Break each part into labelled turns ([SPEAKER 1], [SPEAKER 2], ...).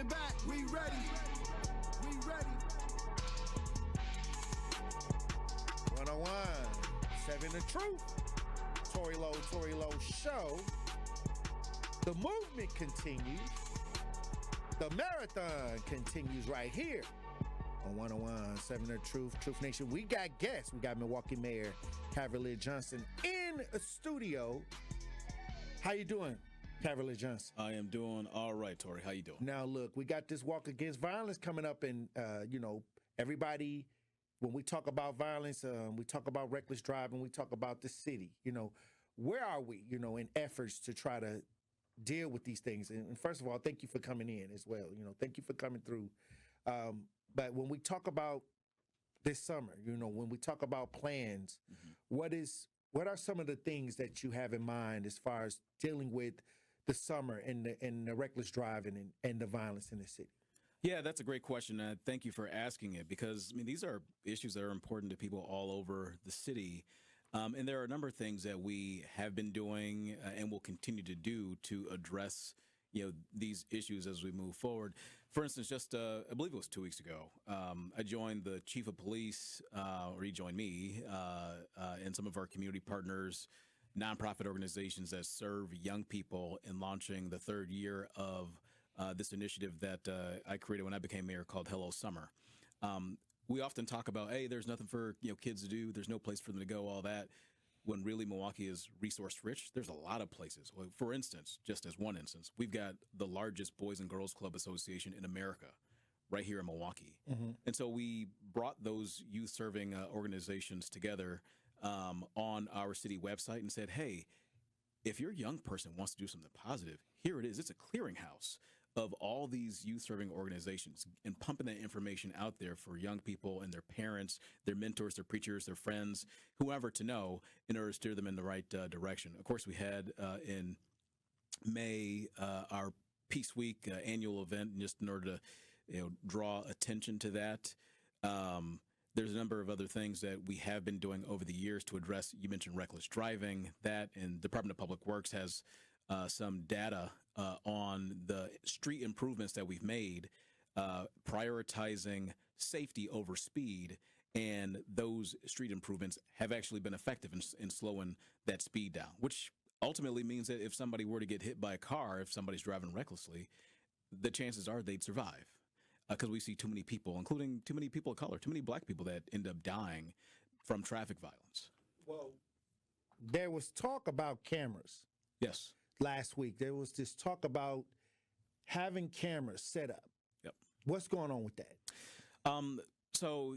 [SPEAKER 1] coming back. We ready. We ready.
[SPEAKER 2] 101, 7 The Truth. Tory Lowe Show. The movement continues. The marathon continues right here on 101, 7 The Truth. Truth Nation, we got guests. We got Milwaukee Mayor Cavalier Johnson in a studio. How you doing, Cavalier Johnson?
[SPEAKER 3] I am doing all right, Tory. How you doing?
[SPEAKER 2] Now, look, we got this walk against violence coming up, and, everybody, when we talk about violence, we talk about reckless driving, we talk about the city. Where are we, in efforts to try to deal with these things? And first of all, thank you for coming in as well. Thank you for coming through. But when we talk about this summer, when we talk about plans, what are some of the things that you have in mind as far as dealing with the summer and the reckless driving and the violence in the city?
[SPEAKER 3] Yeah, that's a great question. Thank you for asking it because, these are issues that are important to people all over the city. And there are a number of things that we have been doing and will continue to do to address these issues as we move forward. For instance, just I believe it was 2 weeks ago, I joined the chief of police, or he joined me, and some of our community partners, nonprofit organizations that serve young people in launching the third year of this initiative that I created when I became mayor called Hello Summer. We often talk about, hey, there's nothing for kids to do. There's no place for them to go, all that. When really Milwaukee is resource rich, there's a lot of places. Well, for instance, just as one instance, we've got the largest Boys and Girls Club Association in America right here in Milwaukee. And so we brought those youth serving organizations together on our city website and said, hey, if your young person wants to do something positive, here it is. It's a clearinghouse of all these youth serving organizations and pumping that information out there for young people and their parents, their mentors, their preachers, their friends, whoever to know in order to steer them in the right direction. Of course, we had in May our Peace Week annual event, just in order to draw attention to that. There's a number of other things that we have been doing over the years to address. You mentioned reckless driving. That and Department of Public Works has some data on the street improvements that we've made, prioritizing safety over speed. And those street improvements have actually been effective in slowing that speed down, which ultimately means that if somebody were to get hit by a car, if somebody's driving recklessly, the chances are they'd survive. Because we see too many people, including too many people of color, too many black people that end up dying from traffic violence.
[SPEAKER 2] Well, there was talk about cameras.
[SPEAKER 3] Yes.
[SPEAKER 2] Last week, there was this talk about having cameras set up.
[SPEAKER 3] Yep.
[SPEAKER 2] What's going on with that?
[SPEAKER 3] So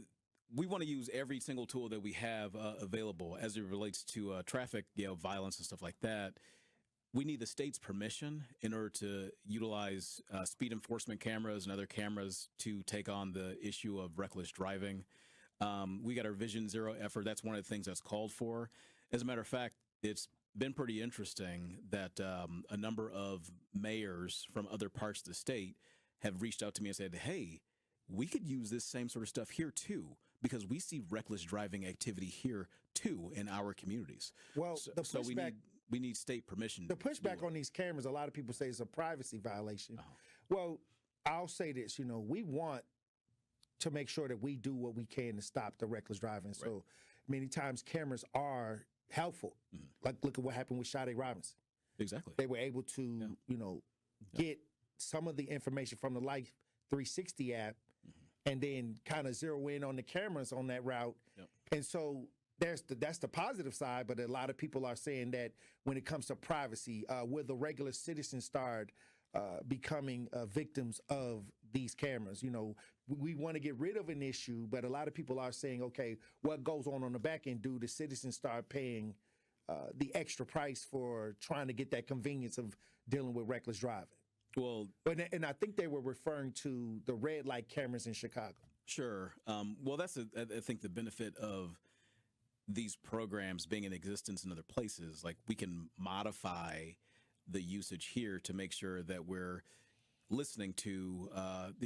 [SPEAKER 3] we want to use every single tool that we have available as it relates to traffic, violence and stuff like that. We need the state's permission in order to utilize speed enforcement cameras and other cameras to take on the issue of reckless driving. We got our Vision Zero effort. That's one of the things that's called for. As a matter of fact, it's been pretty interesting that a number of mayors from other parts of the state have reached out to me and said, hey, we could use this same sort of stuff here too, because we see reckless driving activity here too in our communities.
[SPEAKER 2] Well,
[SPEAKER 3] we need state permission.
[SPEAKER 2] The pushback on these cameras, a lot of people say it's a privacy violation. Oh. Well, I'll say this, we want to make sure that we do what we can to stop the reckless driving. Right. So many times cameras are helpful. Like, look at what happened with Sade Robinson.
[SPEAKER 3] Exactly.
[SPEAKER 2] They were able to, get some of the information from the Life 360 app and then kind of zero in on the cameras on that route. Yep. And so that's the positive side, but a lot of people are saying that when it comes to privacy, will the regular citizens start becoming victims of these cameras? We want to get rid of an issue, but a lot of people are saying, okay, what goes on the back end? Do the citizens start paying the extra price for trying to get that convenience of dealing with reckless driving?
[SPEAKER 3] Well,
[SPEAKER 2] and I think they were referring to the red light cameras in Chicago.
[SPEAKER 3] Sure. Well, that's I think the benefit of these programs being in existence in other places. Like, we can modify the usage here to make sure that we're listening to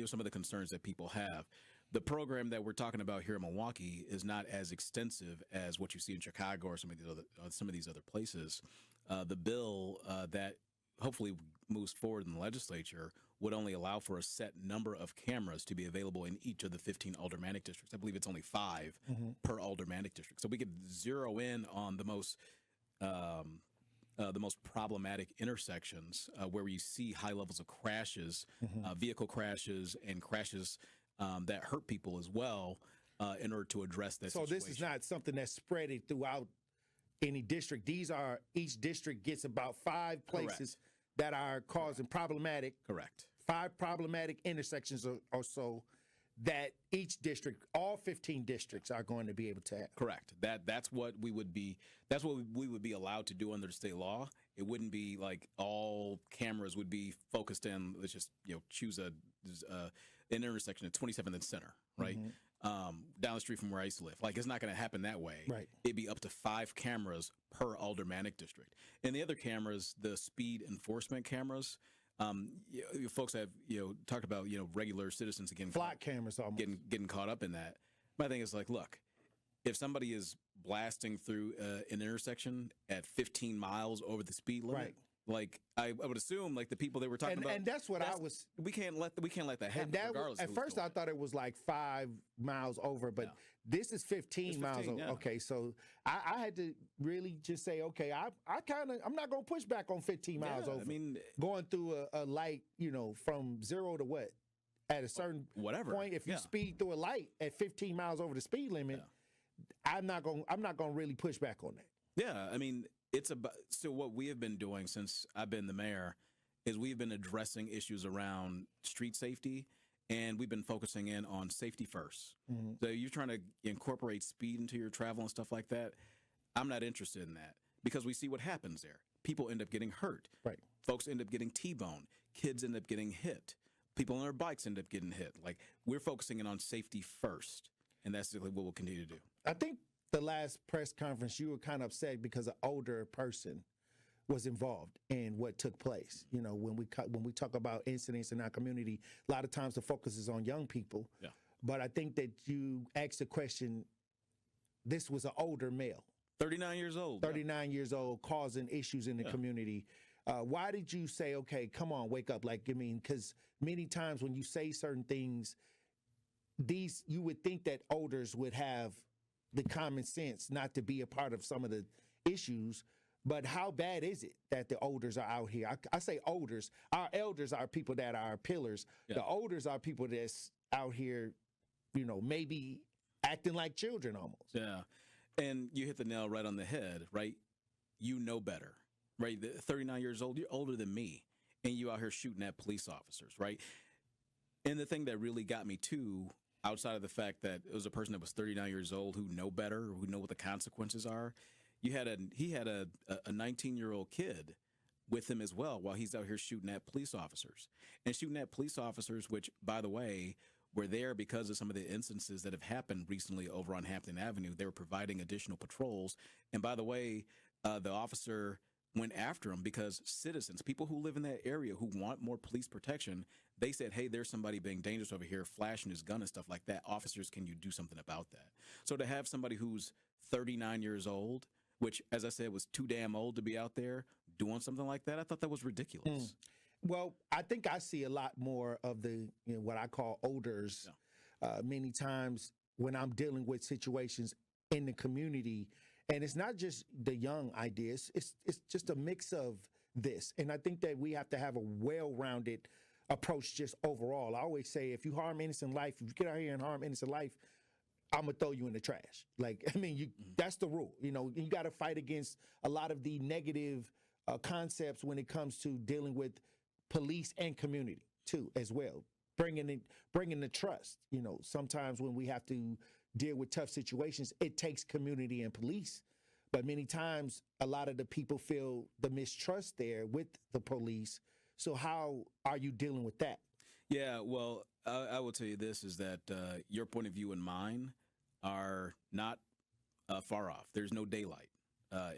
[SPEAKER 3] some of the concerns that people have. The program that we're talking about here in Milwaukee is not as extensive as what you see in Chicago or some of these other places. The bill that hopefully moves forward in the legislature would only allow for a set number of cameras to be available in each of the 15 aldermanic districts. I believe it's only 5 per aldermanic district. So we could zero in on the most problematic intersections where you see high levels of crashes, vehicle crashes, and crashes that hurt people as well, in order to address that
[SPEAKER 2] So
[SPEAKER 3] situation.
[SPEAKER 2] this is not something that's spread throughout any district. These are, each district gets about 5 places that are causing problematic.
[SPEAKER 3] Correct.
[SPEAKER 2] 5 problematic intersections or so that each district, all 15 districts, are going to be able to have.
[SPEAKER 3] Correct. That's what we would be. That's what we would be allowed to do under the state law. It wouldn't be like all cameras would be focused in. Let's just choose an intersection at 27th and Center, right? Down the street from where I used to live. Like, it's not going to happen that way.
[SPEAKER 2] Right.
[SPEAKER 3] It'd be up to 5 cameras per aldermanic district, and the other cameras, the speed enforcement cameras. You folks have talked about regular citizens getting
[SPEAKER 2] Flock cameras almost.
[SPEAKER 3] getting caught up in that. My thing is, like, look, if somebody is blasting through an intersection at 15 miles over the speed limit,
[SPEAKER 2] Right.
[SPEAKER 3] like I would assume, like the people they were talking about,
[SPEAKER 2] And that's what I was.
[SPEAKER 3] we can't let that happen.
[SPEAKER 2] And that
[SPEAKER 3] regardless of
[SPEAKER 2] at
[SPEAKER 3] who's
[SPEAKER 2] first
[SPEAKER 3] doing
[SPEAKER 2] I thought it was like 5 miles over, but
[SPEAKER 3] No.
[SPEAKER 2] this is 15
[SPEAKER 3] It's
[SPEAKER 2] miles
[SPEAKER 3] 15,
[SPEAKER 2] over.
[SPEAKER 3] yeah.
[SPEAKER 2] Okay, so I had to really just say, okay, I'm not gonna push back on 15 miles
[SPEAKER 3] Yeah,
[SPEAKER 2] over.
[SPEAKER 3] I mean,
[SPEAKER 2] going through a light, from 0 to what? At a certain
[SPEAKER 3] whatever.
[SPEAKER 2] point, if you
[SPEAKER 3] Yeah.
[SPEAKER 2] speed through a light at 15 miles over the speed limit, I'm not gonna really push back on that.
[SPEAKER 3] Yeah, I mean, it's about, so what we have been doing since I've been the mayor is we've been addressing issues around street safety, and we've been focusing in on safety first. So you're trying to incorporate speed into your travel and stuff like that. I'm not interested in that, because we see what happens there. People end up getting hurt.
[SPEAKER 2] Right.
[SPEAKER 3] Folks end up getting T-boned. Kids end up getting hit. People on their bikes end up getting hit. Like, we're focusing in on safety first, and that's what we'll continue to do.
[SPEAKER 2] I think the last press conference you were kind of upset because an older person was involved in what took place. When we talk about incidents in our community, a lot of times the focus is on young people.
[SPEAKER 3] Yeah.
[SPEAKER 2] But I think that you asked the question, this was an older male,
[SPEAKER 3] 39 years old.
[SPEAKER 2] 39 years old, causing issues in the community. Why did you say, okay, come on, wake up? Like, I mean, because many times when you say certain things, you would think that elders would have the common sense not to be a part of some of the issues. But how bad is it that the elders are out here? I say elders. Our elders are people that are pillars.
[SPEAKER 3] Yeah.
[SPEAKER 2] The elders are people that's out here, maybe acting like children almost.
[SPEAKER 3] Yeah. And you hit the nail right on the head, right? You know better, right? 39 years old, you're older than me, and you out here shooting at police officers, right? And the thing that really got me too, outside of the fact that it was a person that was 39 years old who know better, who know what the consequences are, he had a 19-year-old kid with him as well while he's out here shooting at police officers. And shooting at police officers, which, by the way, were there because of some of the instances that have happened recently over on Hampton Avenue. They were providing additional patrols. And by the way, the officer went after him because citizens, people who live in that area who want more police protection, they said, hey, there's somebody being dangerous over here, flashing his gun and stuff like that. Officers, can you do something about that? So to have somebody who's 39 years old, which, as I said, was too damn old to be out there doing something like that, I thought that was ridiculous.
[SPEAKER 2] Well, I think I see a lot more of the what I call olders. Many times when I'm dealing with situations in the community, and it's not just the young ideas, it's just a mix of this. And I think that we have to have a well-rounded approach just overall. I always say, if you harm innocent life, if you get out here and harm innocent life, I'm gonna throw you in the trash. Like, I mean, that's the rule. You got to fight against a lot of the negative concepts when it comes to dealing with police and community too, as well. Bringing the trust. Sometimes when we have to deal with tough situations, it takes community and police. But many times, a lot of the people feel the mistrust there with the police. So how are you dealing with that?
[SPEAKER 3] Yeah, well, I will tell you this, is that your point of view and mine are not far off. There's no daylight,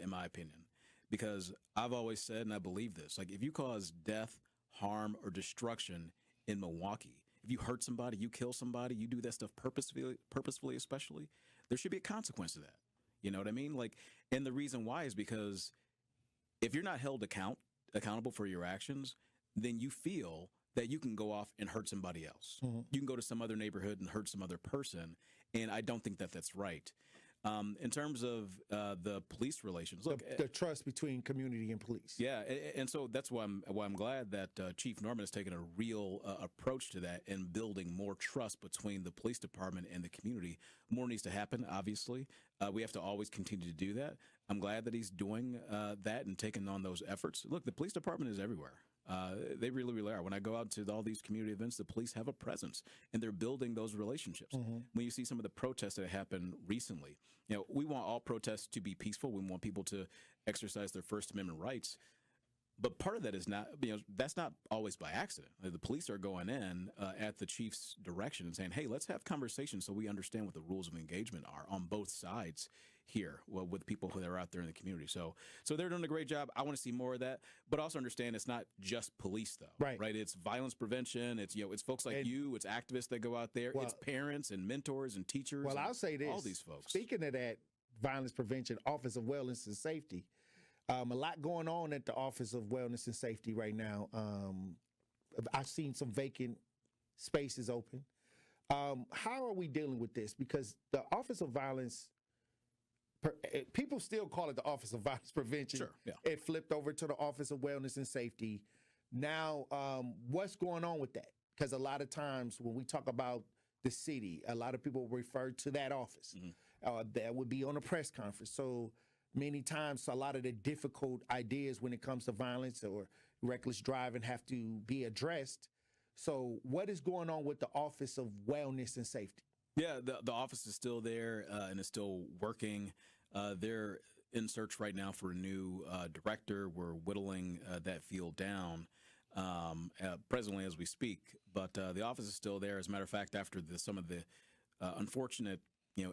[SPEAKER 3] in my opinion, because I've always said, and I believe this, like, if you cause death, harm, or destruction in Milwaukee, if you hurt somebody, you kill somebody, you do that stuff purposefully especially, there should be a consequence to that. You know what I mean? Like, and the reason why is because if you're not held accountable for your actions, then you feel that you can go off and hurt somebody else. You can go to some other neighborhood and hurt some other person, and I don't think that that's right. In terms of the police relations, look,
[SPEAKER 2] the trust between community and police.
[SPEAKER 3] Yeah, and so that's why I'm glad that Chief Norman has taken a real approach to that and building more trust between the police department and the community. More needs to happen, obviously. We have to always continue to do that. I'm glad that he's doing that and taking on those efforts. Look, the police department is everywhere. They really, really are. When I go out to all these community events, the police have a presence, and they're building those relationships. When you see some of the protests that happened recently, we want all protests to be peaceful. We want people to exercise their First Amendment rights. But part of that is not, that's not always by accident. The police are going in at the chief's direction and saying, hey, let's have conversations so we understand what the rules of engagement are on both sides here with people who are out there in the community. So they're doing a great job. I want to see more of that, but also understand it's not just police though. Right. It's violence prevention. It's, it's folks like you, it's activists that go out there. It's parents and mentors and teachers.
[SPEAKER 2] Well, I'll say this. All these folks. Speaking of that, violence prevention, Office of Wellness and Safety, a lot going on at the Office of Wellness and Safety right now. I've seen some vacant spaces open. How are we dealing with this? Because the Office of Violence, people still call it the Office of Violence Prevention.
[SPEAKER 3] Sure, yeah.
[SPEAKER 2] It flipped over to the Office of Wellness and Safety. Now, what's going on with that? Because a lot of times when we talk about the city, a lot of people refer to that office. That would be on a press conference. So many times, a lot of the difficult ideas when it comes to violence or reckless driving have to be addressed. So what is going on with the Office of Wellness and Safety?
[SPEAKER 3] Yeah, the office is still there and is still working. They're in search right now for a new director. We're whittling that field down presently as we speak. But the office is still there. As a matter of fact, after some of the unfortunate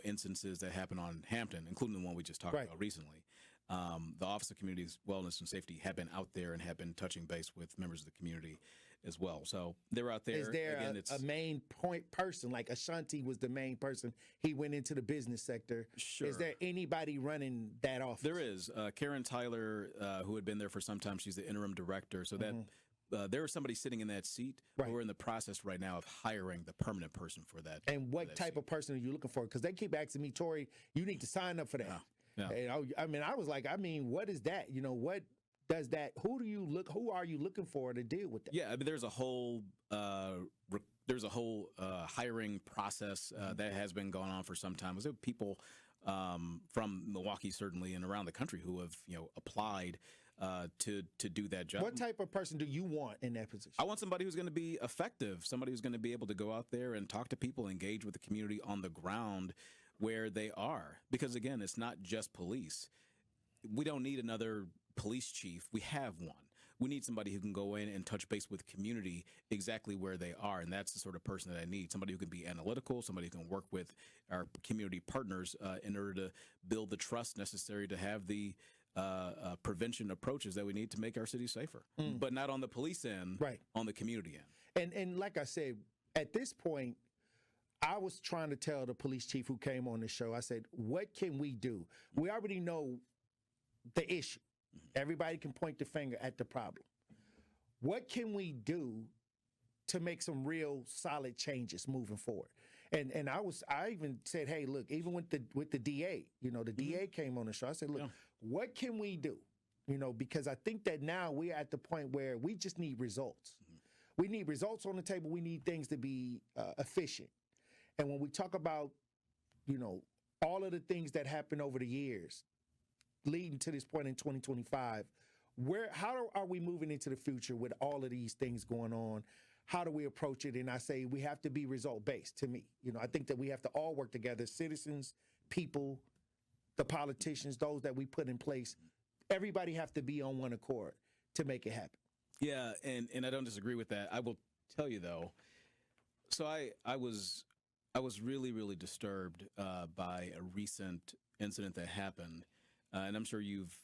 [SPEAKER 3] instances that happened on Hampton, including the one we just talked about recently, the Office of Community Wellness and Safety have been out there and have been touching base with members of the community as well. So they're out there.
[SPEAKER 2] Is there a main point person, like Ashanti was the main person? He went into the business sector.
[SPEAKER 3] Sure.
[SPEAKER 2] Is there anybody running that office?
[SPEAKER 3] There is. Karen Tyler, who had been there for some time, she's the interim director. So that there was somebody sitting in that seat. We're in the process right now of hiring the permanent person for that.
[SPEAKER 2] And what type of person are you looking for? Because they keep asking me, Tory, you need to sign up for that.
[SPEAKER 3] Yeah.
[SPEAKER 2] And I was like, what is that? What does that? Who are you looking for to deal with that?
[SPEAKER 3] Yeah, there's a whole hiring process that has been going on for some time. There are people from Milwaukee certainly and around the country who have applied to do that job.
[SPEAKER 2] What type of person do you want in that position?
[SPEAKER 3] I want somebody who's going to be effective, somebody who's going to be able to go out there and talk to people, engage with the community on the ground where they are. Because again, it's not just police. We don't need another police chief. We have one. We need somebody who can go in and touch base with community exactly where they are. And that's the sort of person that I need. Somebody who can be analytical, somebody who can work with our community partners in order to build the trust necessary to have the prevention approaches that we need to make our city safer, but not on the police end, on the community end.
[SPEAKER 2] And like I said, at this point, I was trying to tell the police chief who came on the show, I said, what can we do? We already know the issue. Everybody can point the finger at the problem. What can we do to make some real solid changes moving forward? And I even said, hey, look, even with the DA, the DA came on the show. I said, look, what can we do? Because I think that now we're at the point where we just need results. We need results on the table. We need things to be efficient. And when we talk about, all of the things that happened over the years leading to this point in 2025, how are we moving into the future with all of these things going on? How do we approach it? And I say we have to be result-based to me. I think that we have to all work together, citizens, people, the politicians, those that we put in place. Everybody have to be on one accord to make it happen.
[SPEAKER 3] Yeah, and I don't disagree with that. I will tell you, though, so I was really, really disturbed by a recent incident that happened, and I'm sure you've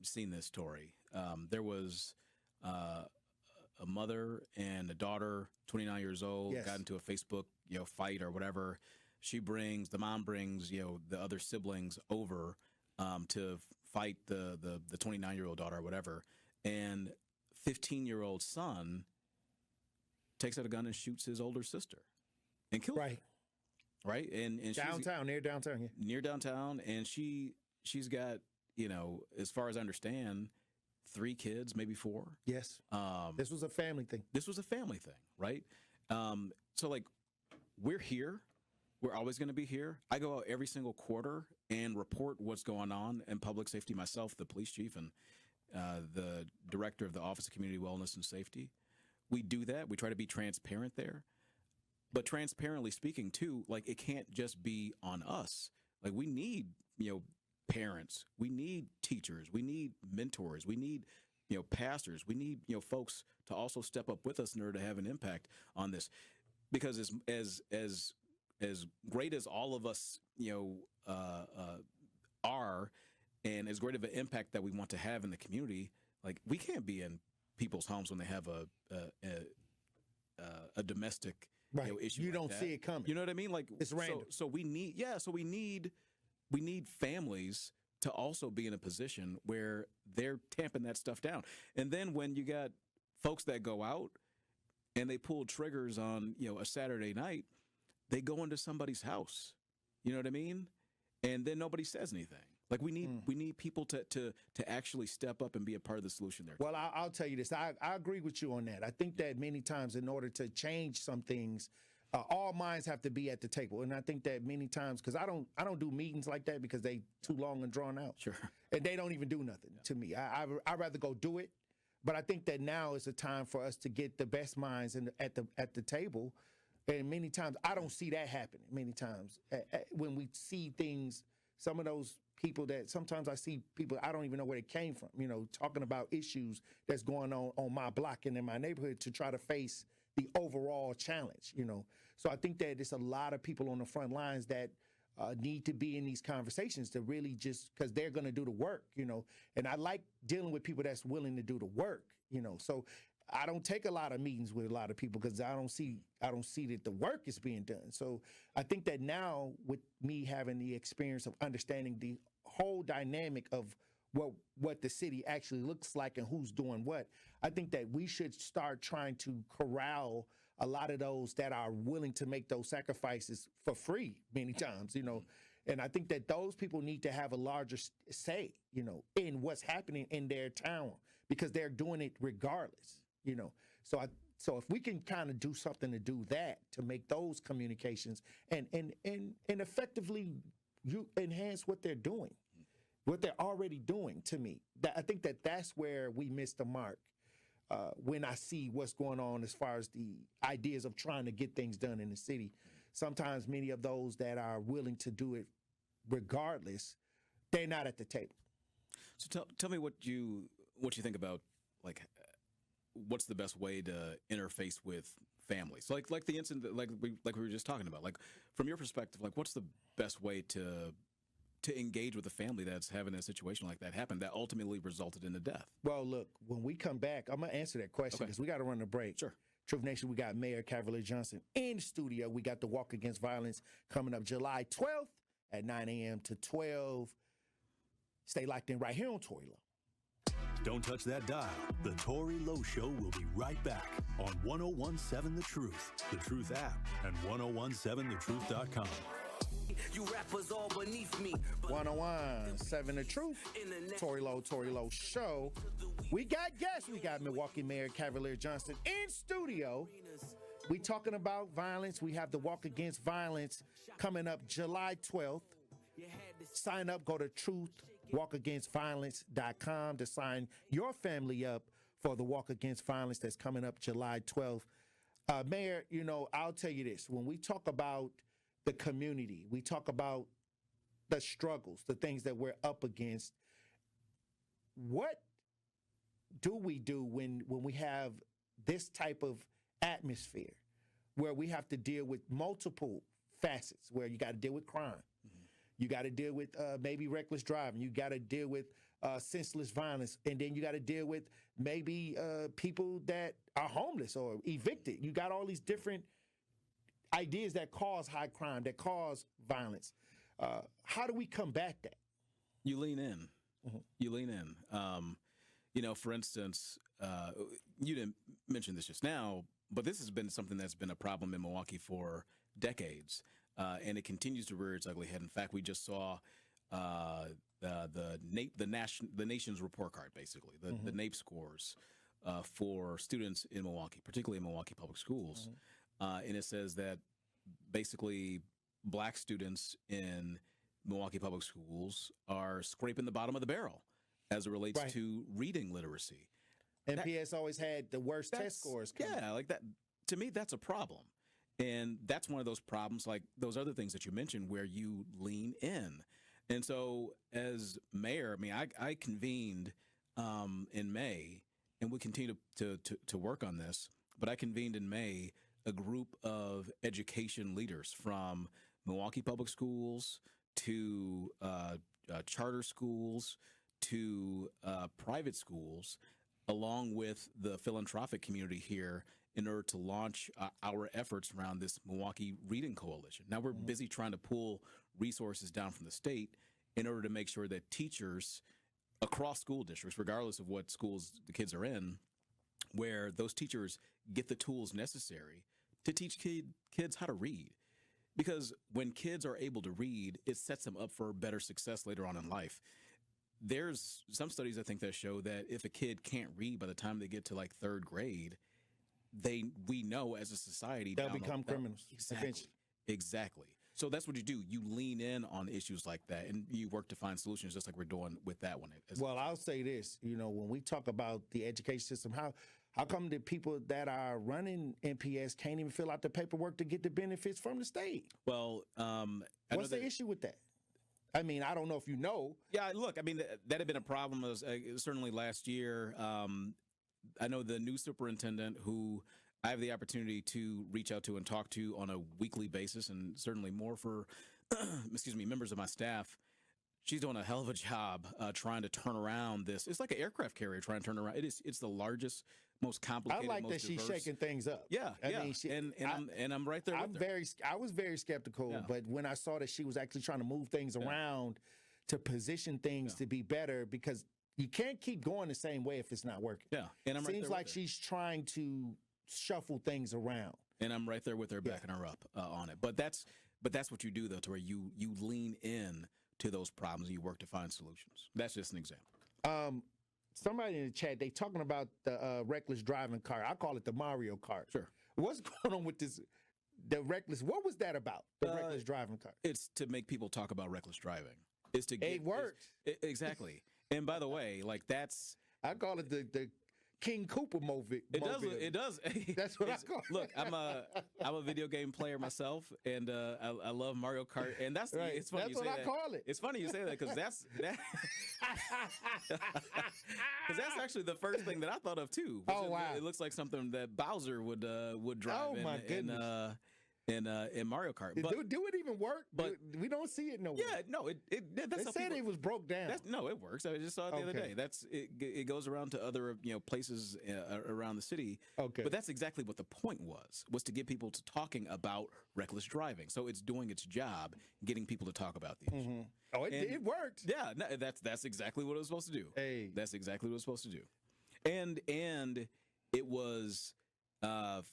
[SPEAKER 3] seen this, Tory. There was a mother and a daughter, 29 years old, got into a Facebook fight or whatever. The mom brings the other siblings over to fight the 29-year-old daughter or whatever, and 15-year-old son takes out a gun and shoots his older sister and kills her. Right. And
[SPEAKER 2] downtown, near downtown,
[SPEAKER 3] near downtown. And she's got, as far as I understand, 3 kids, maybe 4.
[SPEAKER 2] Yes. This was a family thing.
[SPEAKER 3] Right? So like, we're here. We're always going to be here. I go out every single quarter and report what's going on in public safety myself, the police chief and the director of the Office of Community Wellness and Safety. We do that. We try to be transparent there. But transparently speaking, too, like, it can't just be on us. Like, we need, parents. We need teachers. We need mentors. We need, pastors. We need, folks to also step up with us in order to have an impact on this. Because as great as all of us, are, and as great of an impact that we want to have in the community, like, we can't be in people's homes when they have a domestic issue.
[SPEAKER 2] You
[SPEAKER 3] like
[SPEAKER 2] don't
[SPEAKER 3] that.
[SPEAKER 2] See it coming.
[SPEAKER 3] You know what I mean? Like,
[SPEAKER 2] it's random.
[SPEAKER 3] So we need families to also be in a position where they're tamping that stuff down. And then when you got folks that go out and they pull triggers on, a Saturday night, they go into somebody's house. You know what I mean? And then nobody says anything. Like, we need people to actually step up and be a part of the solution there.
[SPEAKER 2] Well, I'll tell you this. I agree with you on that. I think that many times, in order to change some things, all minds have to be at the table. And I think that many times, because I don't do meetings like that because they too long and drawn out.
[SPEAKER 3] Sure.
[SPEAKER 2] And they don't even do nothing to me. I'd rather go do it. But I think that now is a time for us to get the best minds at the table. And many times, I don't see that happening. Many times when we see things, some of those people that sometimes I see people, I don't even know where they came from, talking about issues that's going on my block and in my neighborhood to try to face the overall challenge, So I think that there's a lot of people on the front lines that need to be in these conversations to really just, because they're going to do the work, And I like dealing with people that's willing to do the work, So I don't take a lot of meetings with a lot of people because I don't see that the work is being done. So I think that now, with me having the experience of understanding the whole dynamic of what the city actually looks like and who's doing what, I think that we should start trying to corral a lot of those that are willing to make those sacrifices for free many times, And I think that those people need to have a larger say, in what's happening in their town because they're doing it regardless. So if we can kind of do something to do that, to make those communications and effectively you enhance what they're doing, what they're already doing, to me, that I think that's where we miss the mark when I see what's going on as far as the ideas of trying to get things done in the city. Sometimes many of those that are willing to do it regardless, they're not at the table.
[SPEAKER 3] So tell me what you think about, like, what's the best way to interface with families? Like the incident that, like we were just talking about. Like, from your perspective, like, what's the best way to engage with a family that's having a situation like that happen that ultimately resulted in the death?
[SPEAKER 2] Well, look, when we come back, I'm gonna answer that question because we got to run a break.
[SPEAKER 3] Sure.
[SPEAKER 2] Truth Nation, we got Mayor Cavalier Johnson in the studio. We got the Walk Against Violence coming up July 12th at 9 a.m. to 12. Stay locked in right here on Tory Lowe.
[SPEAKER 4] Don't touch that dial. The Tory Lowe Show will be right back on 1017 The Truth, The Truth app, and 1017thetruth.com.
[SPEAKER 5] You rappers all beneath me.
[SPEAKER 2] 1017 The Truth, Tory Lowe Show. We got guests. We got Milwaukee Mayor Cavalier Johnson in studio. We talking about violence. We have the Walk Against Violence coming up July 12th. Sign up. Go to truthwalkagainstviolence.com to sign your family up for the Walk Against Violence that's coming up July 12th. Mayor, I'll tell you this. When we talk about the community, we talk about the struggles, the things that we're up against. What do we do when we have this type of atmosphere where we have to deal with multiple facets, where you got to deal with crime? You got to deal with maybe reckless driving. You got to deal with senseless violence. And then you got to deal with maybe people that are homeless or evicted. You got all these different ideas that cause high crime, that cause violence. How do we combat that?
[SPEAKER 3] You lean in. You lean in. For instance, you didn't mention this just now, But this has been something that's been a problem in Milwaukee for decades, and it continues to rear its ugly head. In fact, we just saw the nation's report card, basically the NAEP scores for students in Milwaukee, particularly in Milwaukee public schools, and it says that basically black students in Milwaukee public schools are scraping the bottom of the barrel as it relates to reading literacy.
[SPEAKER 2] MPS always had the worst test scores.
[SPEAKER 3] Yeah, like that. To me, that's a problem. And that's one of those problems, like those other things that you mentioned, where you lean in. And so as mayor, I mean, I convened in May, and we continue to work on this, but I convened in May a group of education leaders from Milwaukee Public Schools to charter schools to private schools, along with the philanthropic community here, in order to launch our efforts around this Milwaukee Reading Coalition. Now we're busy trying to pull resources down from the state in order to make sure that teachers across school districts, regardless of what schools the kids are in, where those teachers get the tools necessary to teach kids how to read. Because when kids are able to read, it sets them up for better success later on in life. There's some studies, I think, that show that if a kid can't read by the time they get to like third grade, we know as a society
[SPEAKER 2] they'll become criminals.
[SPEAKER 3] Exactly. So that's what you do. You lean in on issues like that, and you work to find solutions, just like we're doing with that one.
[SPEAKER 2] Well, I'll say this: when we talk about the education system, how come the people that are running MPS can't even fill out the paperwork to get the benefits from the state?
[SPEAKER 3] Well,
[SPEAKER 2] what's the issue with that? I mean, I don't know if you know.
[SPEAKER 3] Yeah, look, I mean, that had been a problem certainly last year. I know the new superintendent, who I have the opportunity to reach out to and talk to on a weekly basis, and certainly more for, members of my staff. She's doing a hell of a job trying to turn around this. It's like an aircraft carrier trying to turn around. It's the largest, most complicated.
[SPEAKER 2] I like that she's shaking things up.
[SPEAKER 3] Yeah, I mean, I'm right there.
[SPEAKER 2] I was very skeptical, but when I saw that she was actually trying to move things around to position things to be better, because you can't keep going the same way if it's not working.
[SPEAKER 3] Yeah, and I'm
[SPEAKER 2] seems like she's trying to shuffle things around.
[SPEAKER 3] And I'm right there with her, backing her up on it. But that's what you do, though, to where you lean in to those problems and you work to find solutions. That's just an example.
[SPEAKER 2] Somebody in the chat, they talking about the reckless driving car. I call it the Mario Kart.
[SPEAKER 3] Sure.
[SPEAKER 2] What's going on with this? The reckless. What was that about? The reckless driving car.
[SPEAKER 3] It's to make people talk about reckless driving. It's to get
[SPEAKER 2] it worked.
[SPEAKER 3] Exactly. And by the way, like that's
[SPEAKER 2] I call it the King Cooper movie.
[SPEAKER 3] It does.
[SPEAKER 2] That's what I call it.
[SPEAKER 3] Look, I'm a video game player myself, and I love Mario Kart, and that's
[SPEAKER 2] right.
[SPEAKER 3] It's funny
[SPEAKER 2] that's
[SPEAKER 3] you say
[SPEAKER 2] what
[SPEAKER 3] that.
[SPEAKER 2] I call it.
[SPEAKER 3] It's funny you say that because that's actually the first thing that I thought of too.
[SPEAKER 2] Oh wow!
[SPEAKER 3] It looks like something that Bowser would drive.
[SPEAKER 2] Oh my goodness.
[SPEAKER 3] In Mario Kart.
[SPEAKER 2] But, do it even work? But we don't see it nowhere.
[SPEAKER 3] Yeah, no, that's
[SPEAKER 2] they said it was broke down.
[SPEAKER 3] No, it works. I just saw it the other day. It goes around to other places around the city.
[SPEAKER 2] Okay,
[SPEAKER 3] but that's exactly what the point was to get people to talking about reckless driving. So it's doing its job, getting people to talk about the issue.
[SPEAKER 2] Oh, it worked.
[SPEAKER 3] Yeah, no, that's exactly what it was supposed to do.
[SPEAKER 2] Hey,
[SPEAKER 3] that's exactly what it was supposed to do, and it was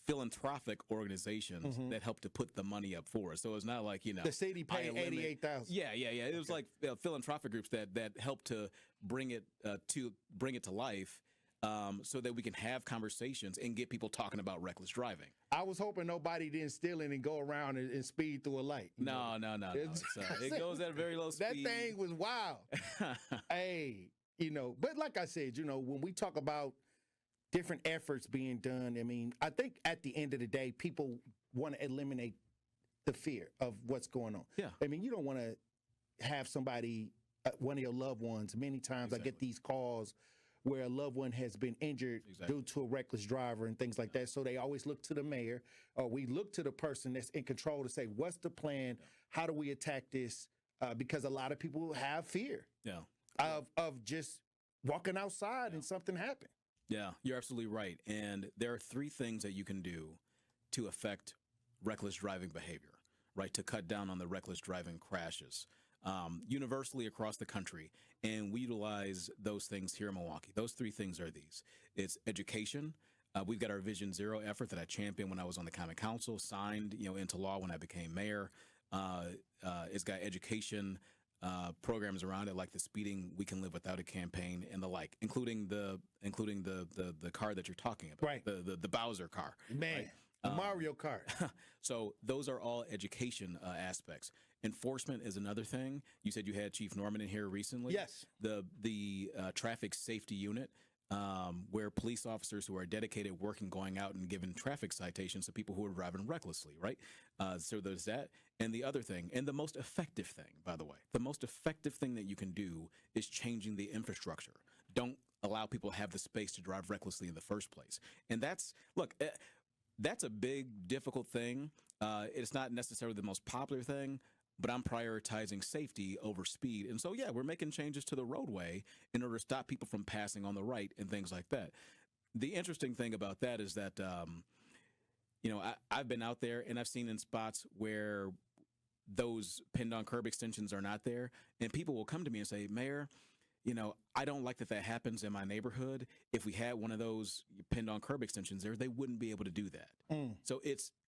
[SPEAKER 3] philanthropic organizations that helped to put the money up for us. So it's not like,
[SPEAKER 2] the city paid $88,000.
[SPEAKER 3] Yeah. It was like philanthropic groups that helped to bring it to life, so that we can have conversations and get people talking about reckless driving.
[SPEAKER 2] I was hoping nobody didn't steal it and go around and speed through a light.
[SPEAKER 3] No. It goes at a very low speed.
[SPEAKER 2] That thing was wild. Hey, but like I said, when we talk about different efforts being done, I mean, I think at the end of the day, people want to eliminate the fear of what's going on.
[SPEAKER 3] Yeah.
[SPEAKER 2] I mean, you don't want to have somebody, one of your loved ones. Many times I get these calls where a loved one has been injured due to a reckless driver and things like that. So they always look to the mayor, or we look to the person that's in control to say, what's the plan? How do we attack this? Because a lot of people have fear of just walking outside and something happen.
[SPEAKER 3] Yeah, you're absolutely right. And there are three things that you can do to affect reckless driving behavior, right? To cut down on the reckless driving crashes universally across the country. And we utilize those things here in Milwaukee. Those three things are these. It's education, We've got our Vision Zero effort that I championed when I was on the Common Council, signed into law when I became mayor. It's got education programs around it, like the Speeding We Can Live Without It campaign and the like, including the car that you're talking about,
[SPEAKER 2] right?
[SPEAKER 3] The Bowser car,
[SPEAKER 2] man,
[SPEAKER 3] right?
[SPEAKER 2] The Mario Kart.
[SPEAKER 3] So those are all education aspects. Enforcement is another thing. You said you had Chief Norman in here recently.
[SPEAKER 2] Yes.
[SPEAKER 3] The traffic safety unit, where police officers who are dedicated working, going out and giving traffic citations to people who are driving recklessly, right? So there's that. And the other thing, and the most effective thing, by the way, the most effective thing that you can do is changing the infrastructure. Don't allow people to have the space to drive recklessly in the first place. And that's a big, difficult thing. It's not necessarily the most popular thing, but I'm prioritizing safety over speed. And so, yeah, we're making changes to the roadway in order to stop people from passing on the right and things like that. The interesting thing about that is that, I've been out there and I've seen in spots where those pinned on curb extensions are not there. And people will come to me and say, Mayor, I don't like that happens in my neighborhood. If we had one of those pinned on curb extensions there, they wouldn't be able to do that. So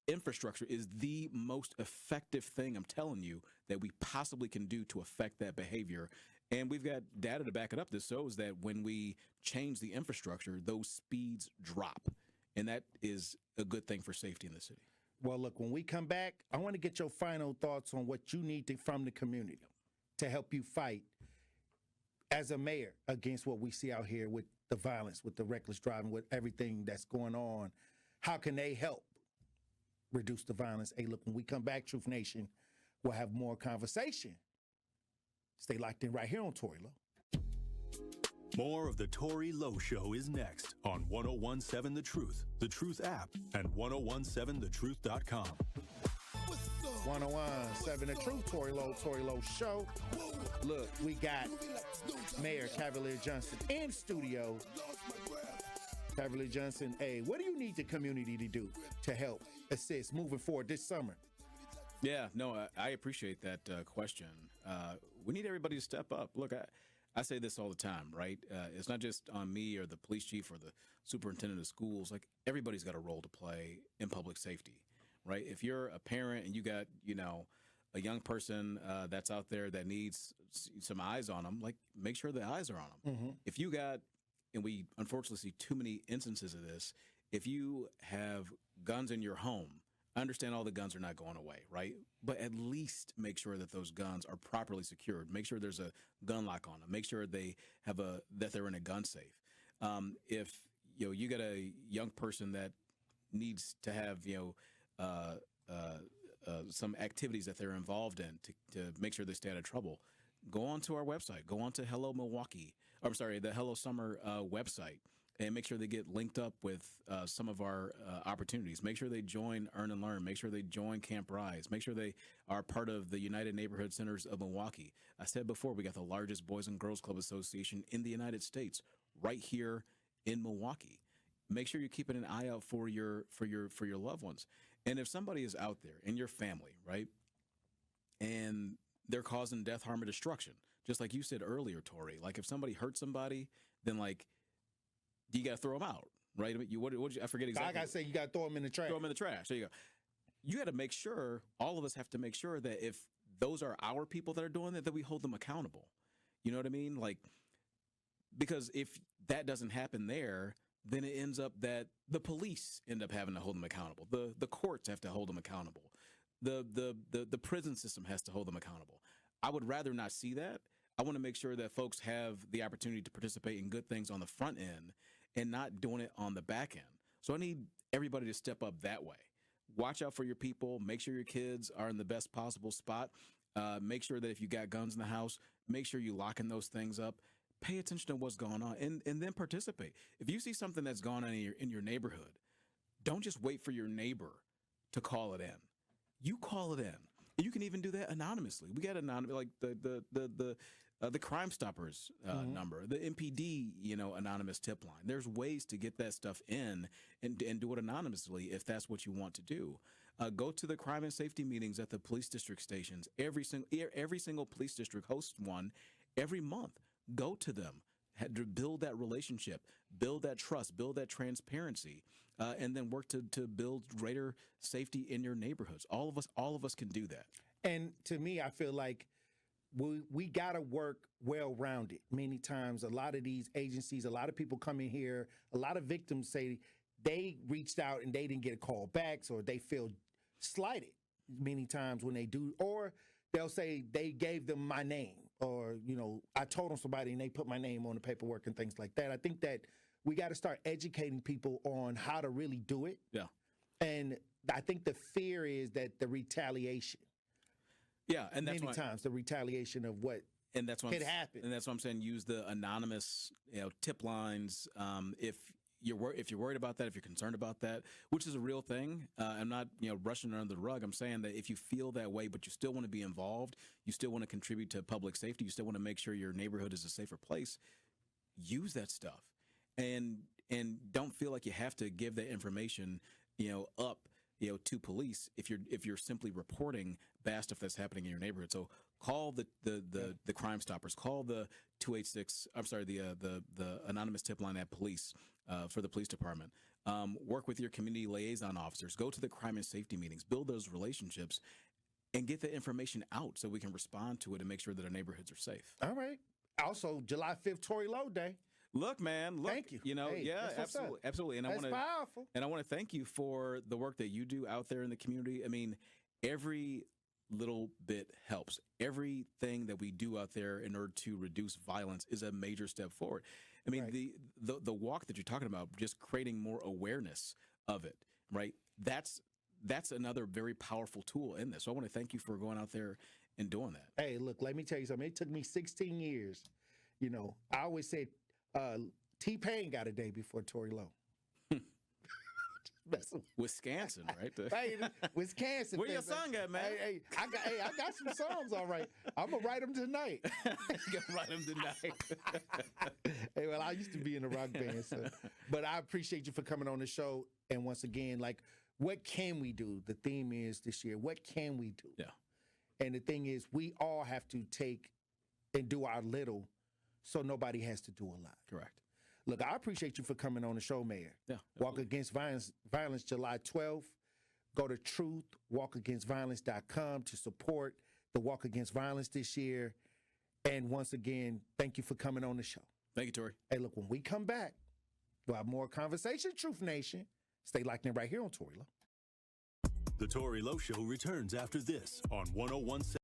[SPEAKER 3] infrastructure is the most effective thing, I'm telling you, that we possibly can do to affect that behavior. And we've got data to back it up that shows that when we change the infrastructure, those speeds drop. And that is a good thing for safety in the city.
[SPEAKER 2] Well, look, when we come back, I want to get your final thoughts on what you need from the community to help you fight as a mayor against what we see out here with the violence, with the reckless driving, with everything that's going on. How can they help reduce the violence? Hey, look, when we come back, Truth Nation, we'll have more conversation. Stay locked in right here on Tory Lowe.
[SPEAKER 4] More of the Tory Lowe Show is next on 1017 The Truth app, and 1017thetruth.com.
[SPEAKER 2] 1017 The Truth, Tory Lowe Show. Look, we got Mayor Cavalier Johnson in studio. Cavalier Johnson, hey, what do you need the community to do to help assist moving forward this summer?
[SPEAKER 3] Yeah, no, I appreciate that question. We need everybody to step up. Look, I say this all the time, right? It's not just on me or the police chief or the superintendent of schools. Like, everybody's got a role to play in public safety, right? If you're a parent and you got, a young person that's out there that needs some eyes on them, like, make sure the eyes are on them.
[SPEAKER 2] Mm-hmm.
[SPEAKER 3] If you got, and we unfortunately see too many instances of this, if you have guns in your home, I understand all the guns are not going away, right? But at least make sure that those guns are properly secured. Make sure there's a gun lock on them. Make sure that they're in a gun safe. If you got a young person that needs to have some activities that they're involved in to make sure they stay out of trouble, go onto our website. Go onto Hello Milwaukee. The Hello Summer website. And make sure they get linked up with some of our opportunities. Make sure they join Earn and Learn. Make sure they join Camp Rise. Make sure they are part of the United Neighborhood Centers of Milwaukee. I said before, we got the largest Boys and Girls Club Association in the United States, right here in Milwaukee. Make sure you're keeping an eye out for your loved ones. And if somebody is out there in your family, right, and they're causing death, harm, or destruction, just like you said earlier, Tory, like if somebody hurts somebody, then you got to throw them out, right? I forget exactly.
[SPEAKER 2] Like I say, you got to throw them in the trash.
[SPEAKER 3] Throw them in the trash. There you go. You got to make sure, all of us have to make sure that if those are our people that are doing it, that we hold them accountable. You know what I mean? Like, because if that doesn't happen there, then it ends up that the police end up having to hold them accountable. The courts have to hold them accountable. The prison system has to hold them accountable. I would rather not see that. I want to make sure that folks have the opportunity to participate in good things on the front end and not doing it on the back end. So I need everybody to step up that way. Watch out for your people. Make sure your kids are in the best possible spot. Make sure that if you got guns in the house, make sure you locking those things up. Pay attention to what's going on and then participate. If you see something that's going on in your neighborhood, don't just wait for your neighbor to call it in. You call it in. And you can even do that anonymously. We got anonymous, like the Crime Stoppers number, the MPD, anonymous tip line. There's ways to get that stuff in and do it anonymously if that's what you want to do. Go to the crime and safety meetings at the police district stations. Every single police district hosts one every month. Go to them. had to build that relationship, build that trust, build that transparency, and then work to build greater safety in your neighborhoods. All of us can do that.
[SPEAKER 2] And to me, I feel like we got to work well-rounded. Many times, a lot of these agencies, a lot of people come in here, a lot of victims say they reached out and they didn't get a call back, or they feel slighted many times when they do, or they'll say they gave them my name, or, I told them somebody and they put my name on the paperwork and things like that. I think that we got to start educating people on how to really do it.
[SPEAKER 3] Yeah.
[SPEAKER 2] And I think the fear is that the retaliation.
[SPEAKER 3] Yeah, and that's
[SPEAKER 2] many times the retaliation of what could happen.
[SPEAKER 3] And that's what I'm saying. Use the anonymous, tip lines. If you're worried about that, if you're concerned about that, which is a real thing. I'm not, rushing under the rug. I'm saying that if you feel that way, but you still want to be involved, you still want to contribute to public safety, you still want to make sure your neighborhood is a safer place, use that stuff, and don't feel like you have to give that information, up, to police if you're simply reporting bad stuff that's happening in your neighborhood. So call the Crime Stoppers, call the 286. I'm sorry, the anonymous tip line at police for the police department. Work with your community liaison officers. Go to the crime and safety meetings. Build those relationships, and get the information out so we can respond to it and make sure that our neighborhoods are safe.
[SPEAKER 2] All right. Also, July 5th, Tory Lowe Day.
[SPEAKER 3] Look, man. Look,
[SPEAKER 2] thank you.
[SPEAKER 3] Hey, absolutely. And
[SPEAKER 2] that's powerful.
[SPEAKER 3] And I want to thank you for the work that you do out there in the community. I mean, every little bit helps. Everything that we do out there in order to reduce violence is a major step forward. I mean, right. the walk that you're talking about, just creating more awareness of it, right? That's another very powerful tool in this. So I want to thank you for going out there and doing that.
[SPEAKER 2] Hey, look, let me tell you something. It took me 16 years. I always say T-Pain got a day before Tory Lowe.
[SPEAKER 3] Wisconsin, right?
[SPEAKER 2] Hey, Wisconsin.
[SPEAKER 3] Where your song at, man?
[SPEAKER 2] Hey, I got some songs, all right. I'm gonna write them tonight.
[SPEAKER 3] You gonna write them tonight?
[SPEAKER 2] Hey, well, I used to be in a rock band, but I appreciate you for coming on the show. And once again, what can we do? The theme is this year, what can we do?
[SPEAKER 3] Yeah.
[SPEAKER 2] And the thing is, we all have to take and do our little, so nobody has to do a lot.
[SPEAKER 3] Correct.
[SPEAKER 2] Look, I appreciate you for coming on the show, Mayor.
[SPEAKER 3] Yeah.
[SPEAKER 2] Walk Against Violence, July 12th. Go to truthwalkagainstviolence.com to support the Walk Against Violence this year. And once again, thank you for coming on the show.
[SPEAKER 3] Thank you, Tory.
[SPEAKER 2] Hey, look, when we come back, we'll have more conversation, Truth Nation. Stay locked in right here on Tory Lowe.
[SPEAKER 4] The Tory Lowe Show returns after this on 101.7.